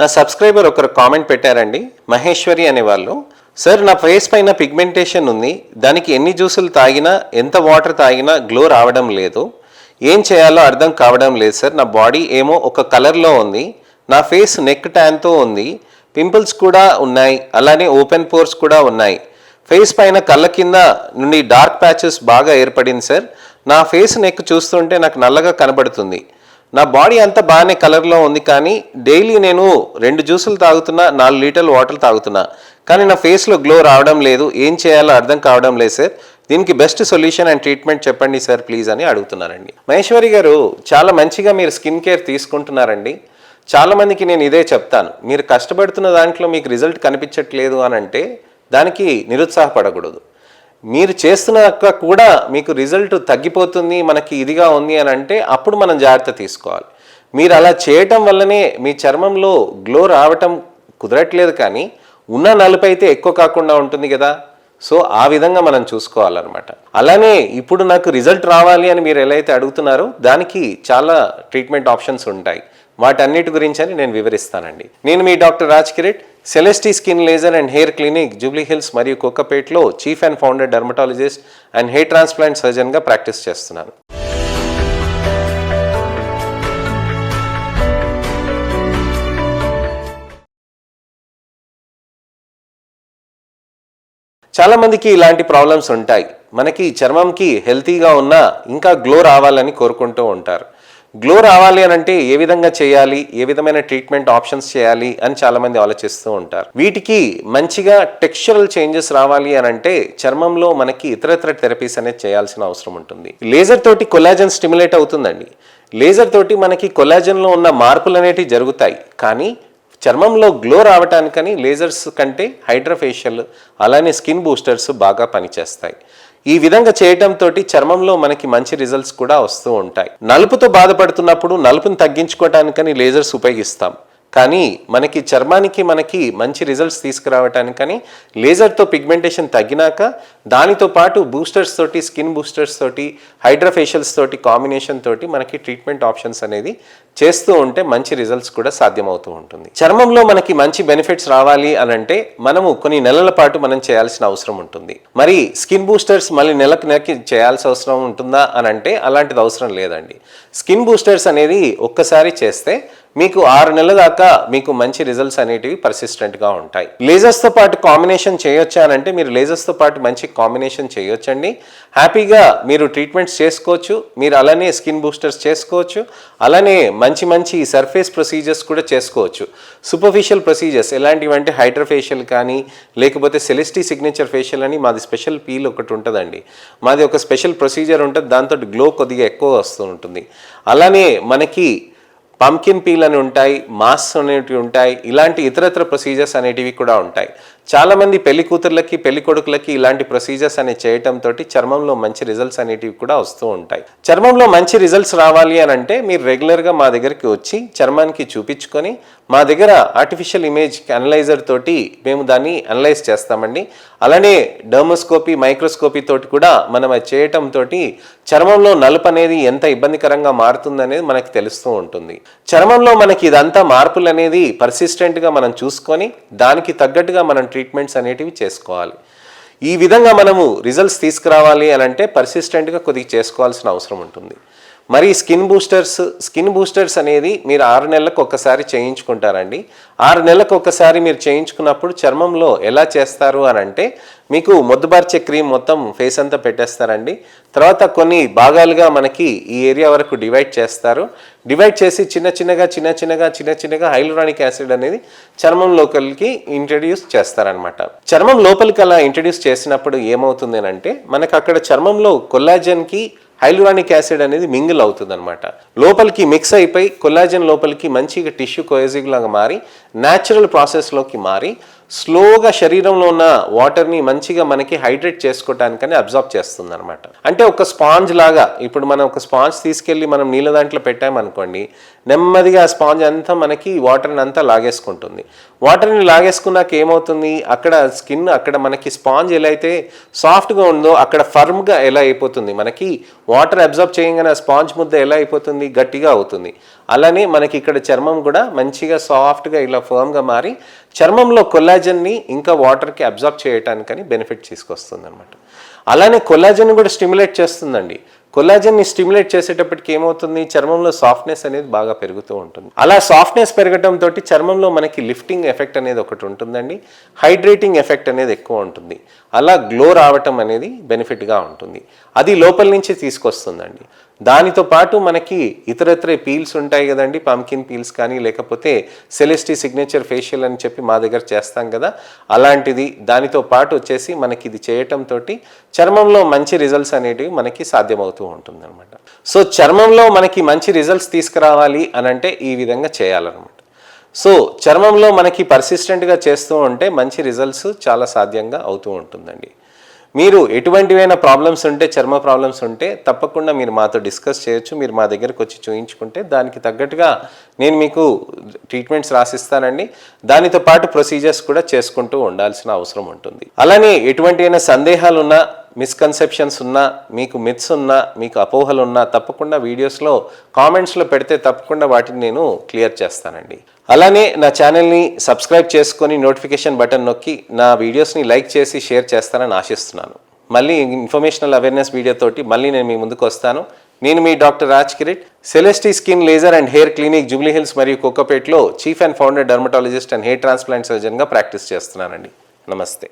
నా సబ్స్క్రైబర్ ఒకరు కామెంట్ పెట్టారండి, మహేశ్వరి అనేవాళ్ళు. సార్, నా ఫేస్ పైన పిగ్మెంటేషన్ ఉంది, దానికి ఎన్ని జ్యూసులు తాగినా ఎంత వాటర్ తాగినా గ్లో రావడం లేదు. ఏం చేయాలో అర్థం కావడం లేదు సార్. నా బాడీ ఏమో ఒక కలర్లో ఉంది, నా ఫేస్ నెక్ ట్యాన్తో ఉంది, పింపుల్స్ కూడా ఉన్నాయి, అలానే ఓపెన్ పోర్స్ కూడా ఉన్నాయి. ఫేస్ పైన కళ్ళ కింద నుండి డార్క్ ప్యాచెస్ బాగా ఏర్పడింది సార్. నా ఫేస్ నెక్ చూస్తుంటే నాకు నల్లగా కనబడుతుంది. నా బాడీ అంతా బాగానే కలర్లో ఉంది, కానీ డైలీ నేను 2 జ్యూసులు తాగుతున్నా, 4 లీటర్లు వాటర్ తాగుతున్నా, కానీ నా ఫేస్లో గ్లో రావడం లేదు. ఏం చేయాలో అర్థం కావడం లేదు సార్. దీనికి బెస్ట్ సొల్యూషన్ అండ్ ట్రీట్మెంట్ చెప్పండి సార్ ప్లీజ్ అని అడుగుతున్నారండి. మహేశ్వరి గారు, చాలా మంచిగా మీరు స్కిన్ కేర్ తీసుకుంటున్నారండి. చాలామందికి నేను ఇదే చెప్తాను, మీరు కష్టపడుతున్న దాంట్లో మీకు రిజల్ట్ కనిపించట్లేదు అని అంటే దానికి నిరుత్సాహపడకూడదు. మీరు చేస్తున్నాక కూడా మీకు రిజల్ట్ తగ్గిపోతుంది, మనకి ఇదిగా ఉంది అని అంటే అప్పుడు మనం జాగ్రత్త తీసుకోవాలి. మీరు అలా చేయటం వల్లనే మీ చర్మంలో గ్లో రావటం కుదరట్లేదు, కానీ ఉన్న నలుపు అయితే ఎక్కువ కాకుండా ఉంటుంది కదా. సో ఆ విధంగా మనం చూసుకోవాలన్నమాట. అలానే ఇప్పుడు నాకు రిజల్ట్ రావాలి అని మీరు ఎలా అయితే అడుగుతున్నారో దానికి చాలా ట్రీట్మెంట్ ఆప్షన్స్ ఉంటాయి. వాటన్నిటి గురించి అని నేను వివరిస్తానండి. నేను మీ doctor Raj Kireet, Celestee skin laser and hair clinic, Jubilee Hills మరియు కోకాపేట్లో chief and founder dermatologist and hair transplant సర్జన్గా ప్రాక్టీస్ చేస్తున్నాను. చాలామందికి ఇలాంటి ప్రాబ్లమ్స్ ఉంటాయి. మనకి చర్మంకి హెల్తీగా ఉన్నా ఇంకా గ్లో రావాలని కోరుకుంటూ ఉంటారు. గ్లో రావాలి అని అంటే ఏ విధంగా చేయాలి, ఏ విధమైన ట్రీట్మెంట్ ఆప్షన్స్ చేయాలి అని చాలామంది ఆలోచిస్తూ ఉంటారు. వీటికి మంచిగా టెక్స్చరల్ చేంజెస్ రావాలి అని అంటే చర్మంలో మనకి ఇతరత్ర థెరపీస్ అనేది చేయాల్సిన అవసరం ఉంటుంది. లేజర్ తోటి కొలాజన్ స్టిమ్యులేట్ అవుతుందండి. లేజర్ తోటి మనకి కొలాజన్లో ఉన్న మార్పులు అనేటివి జరుగుతాయి, కానీ చర్మంలో గ్లో రావటానికని లేజర్స్ కంటే హైడ్రాఫేషియల్ అలానే స్కిన్ బూస్టర్స్ బాగా పనిచేస్తాయి. ఈ విధంగా చేయటంతో చర్మంలో మనకి మంచి రిజల్ట్స్ కూడా వస్తూ ఉంటాయి. నలుపుతో బాధపడుతున్నప్పుడు నలుపుని తగ్గించుకోవటానికని లేజర్స్ ఉపయోగిస్తాం, కానీ మనకి చర్మానికి మంచి రిజల్ట్స్ తీసుకురావటానికని లేజర్తో పిగ్మెంటేషన్ తగ్గినాక దానితో పాటు బూస్టర్స్ తోటి, స్కిన్ బూస్టర్స్ తోటి, హైడ్రాఫేషియల్స్ తోటి కాంబినేషన్ తోటి మనకి ట్రీట్మెంట్ ఆప్షన్స్ అనేది చేస్తూ ఉంటే మంచి రిజల్ట్స్ కూడా సాధ్యమవుతూ ఉంటుంది. చర్మంలో మనకి మంచి బెనిఫిట్స్ రావాలి అని అంటే మనము కొన్ని నెలల పాటు మనం చేయాల్సిన అవసరం ఉంటుంది. మరి స్కిన్ బూస్టర్స్ మళ్ళీ నెలకి చేయాల్సిన అవసరం ఉంటుందా అని అంటే అలాంటిది అవసరం లేదండి. స్కిన్ బూస్టర్స్ అనేది ఒక్కసారి చేస్తే మీకు 6 నెలల దాకా మీకు మంచి రిజల్ట్స్ అనేటివి పర్సిస్టెంట్గా ఉంటాయి. లేజర్స్తో పాటు కాంబినేషన్ చేయొచ్చా అని అంటే మీరు లేజర్స్తో పాటు మంచి కాంబినేషన్ చేయొచ్చండి. హ్యాపీగా మీరు ట్రీట్మెంట్స్ చేసుకోవచ్చు. మీరు అలానే స్కిన్ బూస్టర్స్ చేసుకోవచ్చు. అలానే మంచి సర్ఫేస్ ప్రొసీజర్స్ కూడా చేసుకోవచ్చు. సూపర్ఫిషియల్ ప్రొసీజర్స్ ఎలాంటివి అంటే హైడ్రాఫేషియల్ కానీ, లేకపోతే సెలెస్టీ సిగ్నేచర్ ఫేషియల్ అని మాది స్పెషల్ పీల్ ఒకటి ఉంటుందండి. మాది ఒక స్పెషల్ ప్రొసీజర్ ఉంటుంది, దాంతో గ్లో కొద్దిగా ఎక్కువ వస్తూ ఉంటుంది. అలానే మనకి పంకిన్ పీల్ అని ఉంటాయి, మాస్క్ అనేటివి ఉంటాయి, ఇలాంటి ఇతరత్ర ప్రొసీజర్స్ అనేటివి కూడా ఉంటాయి. చాలామంది పెళ్లి కూతుర్లకి, పెళ్లి కొడుకులకి ఇలాంటి ప్రొసీజర్స్ అనేవి చేయటంతో చర్మంలో మంచి రిజల్ట్స్ అనేటివి కూడా వస్తూ ఉంటాయి. చర్మంలో మంచి రిజల్ట్స్ రావాలి అని అంటే మీరు రెగ్యులర్గా మా దగ్గరికి వచ్చి చర్మానికి చూపించుకొని మా దగ్గర ఆర్టిఫిషియల్ ఇమేజ్ అనలైజర్ తోటి మేము దాన్ని అనలైజ్ చేస్తామండి. అలానే డర్మోస్కోపీ, మైక్రోస్కోపీ తోటి కూడా మనం అది చేయటంతో చర్మంలో నలుపు అనేది ఎంత ఇబ్బందికరంగా మారుతుందనేది మనకి తెలుస్తూ ఉంటుంది. చర్మంలో మనకి ఇదంతా మార్పులు అనేది పర్సిస్టెంట్గా మనం చూసుకొని దానికి తగ్గట్టుగా మనం ట్రీట్మెంట్స్ అనేటివి చేసుకోవాలి. ఈ విధంగా మనము రిజల్ట్స్ తీసుకురావాలి అని అంటే పర్సిస్టెంట్గా కొద్దిగా చేసుకోవాల్సిన అవసరం ఉంటుంది. మరి స్కిన్ బూస్టర్స్ అనేది మీరు 6 నెలలకు ఒక్కసారి చేయించుకుంటారండి. 6 నెలలకు ఒక్కసారి మీరు చేయించుకున్నప్పుడు చర్మంలో ఎలా చేస్తారు అని అంటే మీకు మొద్దుబార్చే క్రీమ్ మొత్తం ఫేస్ అంతా పెట్టేస్తారండి. తర్వాత కొన్ని భాగాలుగా మనకి ఈ ఏరియా వరకు డివైడ్ చేస్తారు. డివైడ్ చేసి చిన్న హైలూరానిక్ యాసిడ్ అనేది చర్మం లోపలికి ఇంట్రడ్యూస్ చేస్తారనమాట. చర్మం లోపలికి అలా ఇంట్రడ్యూస్ చేసినప్పుడు ఏమవుతుంది అని అంటే మనకు అక్కడ చర్మంలో కొల్లాజన్కి హైలూరానిక్ యాసిడ్ అనేది మింగిల్ అవుతుంది అనమాట. లోపలికి మిక్స్ అయిపోయి కొల్లాజన్ లోపలికి మంచిగా టిష్యూ కోహెసివ్ లాగా మారి న్యాచురల్ ప్రాసెస్లోకి మారి స్లోగా శరీరంలో ఉన్న వాటర్ని మంచిగా మనకి హైడ్రేట్ చేసుకోవటానికని అబ్జార్బ్ చేస్తుంది అనమాట. అంటే ఒక స్పాంజ్ లాగా, ఇప్పుడు మనం ఒక స్పాంజ్ తీసుకెళ్ళి మనం నీళ్ళ దాంట్లో పెట్టామనుకోండి, నెమ్మదిగా ఆ స్పాంజ్ అంతా మనకి వాటర్ని అంతా లాగేసుకుంటుంది. వాటర్ని లాగేసుకున్నాక ఏమవుతుంది, అక్కడ స్కిన్ అక్కడ మనకి స్పాంజ్ ఎలా అయితే సాఫ్ట్గా ఉందో అక్కడ ఫర్మ్గా ఎలా అయిపోతుంది, మనకి వాటర్ అబ్జర్వ్ చేయగానే ఆ స్పాంజ్ ముద్ద ఎలా అయిపోతుంది, గట్టిగా అవుతుంది. అలానే మనకి ఇక్కడ చర్మం కూడా మంచిగా సాఫ్ట్గా ఇలా ఫర్మ్గా మారి చర్మంలో కొల్లాజన్ని ఇంకా వాటర్కి అబ్జర్వ్ చేయటానికని బెనిఫిట్ తీసుకొస్తుంది అనమాట. అలానే కొల్లాజన్ కూడా స్టిమ్యులేట్ చేస్తుందండి. కొల్లాజన్ని స్టిమ్యులేట్ చేసేటప్పటికి ఏమవుతుంది, చర్మంలో సాఫ్ట్నెస్ అనేది బాగా పెరుగుతూ ఉంటుంది. అలా సాఫ్ట్నెస్ పెరగడం తోటి చర్మంలో మనకి లిఫ్టింగ్ ఎఫెక్ట్ అనేది ఒకటి ఉంటుందండి, హైడ్రేటింగ్ ఎఫెక్ట్ అనేది ఎక్కువ ఉంటుంది. అలా గ్లో రావటం అనేది బెనిఫిట్గా ఉంటుంది. అది లోపల నుంచి తీసుకొస్తుందండి. దానితో పాటు మనకి ఇతరత్రే పీల్స్ ఉంటాయి కదండి, పంకిన్ పీల్స్ కానీ లేకపోతే సెలెస్టీ సిగ్నేచర్ ఫేషియల్ అని చెప్పి మా దగ్గర చేస్తాం కదా, అలాంటిది దానితో పాటు వచ్చేసి మనకి ఇది చేయటంతో చర్మంలో మంచి రిజల్ట్స్ అనేటివి మనకి సాధ్యమవుతూ ఉంటుంది అనమాట. సో చర్మంలో మనకి మంచి రిజల్ట్స్ తీసుకురావాలి అని అంటే ఈ విధంగా చేయాలన్నమాట. సో చర్మంలో మనకి పర్సిస్టెంట్గా చేస్తూ ఉంటే మంచి రిజల్ట్స్ చాలా సాధ్యంగా అవుతూ ఉంటుందండి. మీరు ఎటువంటివైనా ప్రాబ్లమ్స్ ఉంటే, చర్మ ప్రాబ్లమ్స్ ఉంటే తప్పకుండా మీరు మాతో డిస్కస్ చేయొచ్చు. మీరు మా దగ్గరకు వచ్చి చూయించుకుంటే దానికి తగ్గట్టుగా నేను మీకు ట్రీట్మెంట్స్ రాసిస్తానండి. దానితో పాటు ప్రొసీజర్స్ కూడా చేసుకుంటూ ఉండాల్సిన అవసరం ఉంటుంది. అలానే ఎటువంటివైనా సందేహాలు ఉన్నా, మిస్కన్సెప్షన్స్ ఉన్నా, మీకు మిత్స్ ఉన్నా, మీకు అపోహలు ఉన్నా తప్పకుండా వీడియోస్లో కామెంట్స్లో పెడితే తప్పకుండా వాటిని నేను క్లియర్ చేస్తానండి. అలానే నా ఛానల్ని సబ్స్క్రైబ్ చేసుకొని నోటిఫికేషన్ బటన్ నొక్కి నా వీడియోస్ని లైక్ చేసి షేర్ చేస్తానని ఆశిస్తున్నాను. మళ్ళీ ఇన్ఫర్మేషనల్ అవేర్నెస్ వీడియోతోటి మళ్ళీ నేను మీ ముందుకు వస్తాను. నేను మీ doctor Raj Kireet, Celestee skin laser and hair clinic, Jubilee Hills మరియు కోకాపేట్లో chief and founder dermatologist and hair transplant సర్జన్గా ప్రాక్టీస్ చేస్తున్నానండి. నమస్తే.